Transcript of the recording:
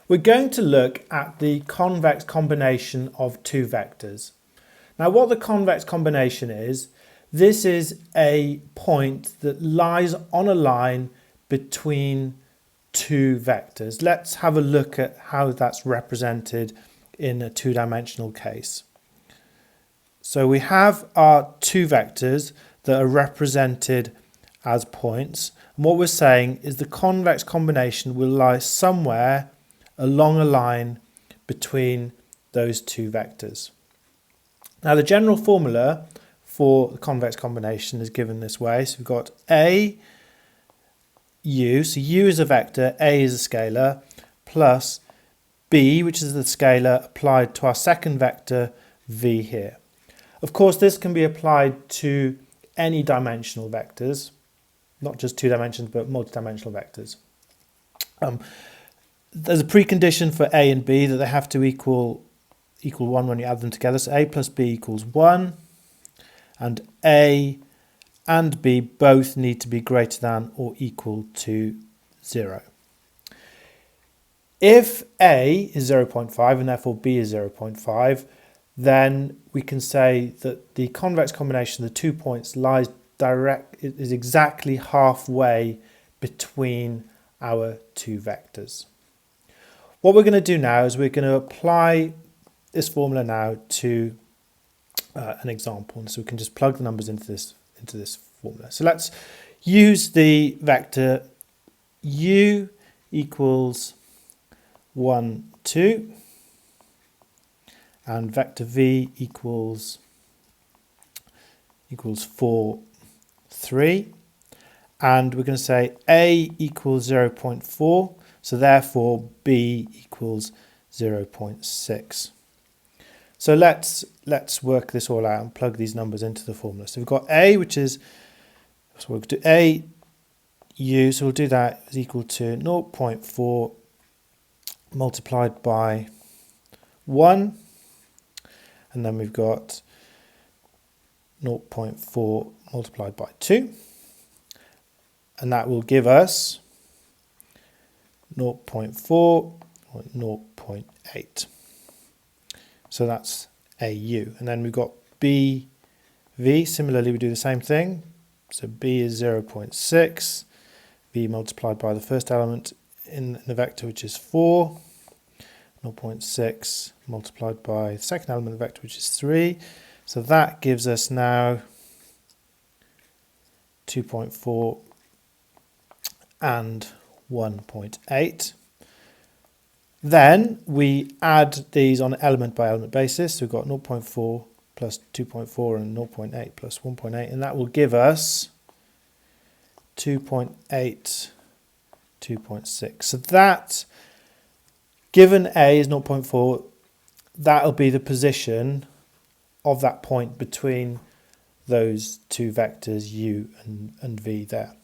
We're going to look at the convex combination of two vectors. Now what the convex combination is, this is a point that lies on a line between two vectors. Let's have a look at how that's represented in a two-dimensional case. So we have our two vectors that are represented as points. And what we're saying is the convex combination will lie somewhere along a line between those two vectors. Now the general formula for the convex combination is given this way. So we've got A, U, so U is a vector, A is a scalar, plus B, which is the scalar applied to our second vector, V here. Of course, this can be applied to any dimensional vectors, not just two dimensions, but multidimensional vectors. There's a precondition for A and B that they have to equal 1 when you add them together. So A plus B equals 1, and A and B both need to be greater than or equal to 0. If A is 0.5 and therefore B is 0.5, then we can say that the convex combination of the 2 points is exactly halfway between our two vectors. What we're going to do now is we're going to apply this formula now to an example, and so we can just plug the numbers into this formula. So let's use the vector u equals 1, 2, and vector v equals 4, 3, and we're going to say a equals 0.4. So therefore B equals 0.6. So let's work this all out and plug these numbers into the formula. So we've got A, which is, so we'll do A U, so we'll do that is equal to 0.4 multiplied by 1, and then we've got 0.4 multiplied by 2, and that will give us 0.4 or 0.8. So that's AU. And then we've got BV. Similarly, we do the same thing. So B is 0.6. V multiplied by the first element in the vector, which is 4. 0.6 multiplied by the second element of the vector, which is 3. So that gives us now 2.4 and 1.8. Then we add these on an element by element basis. So we've got 0.4 plus 2.4 and 0.8 plus 1.8, and that will give us 2.8, 2.6. So that, given A is 0.4, that'll be the position of that point between those two vectors u and v there.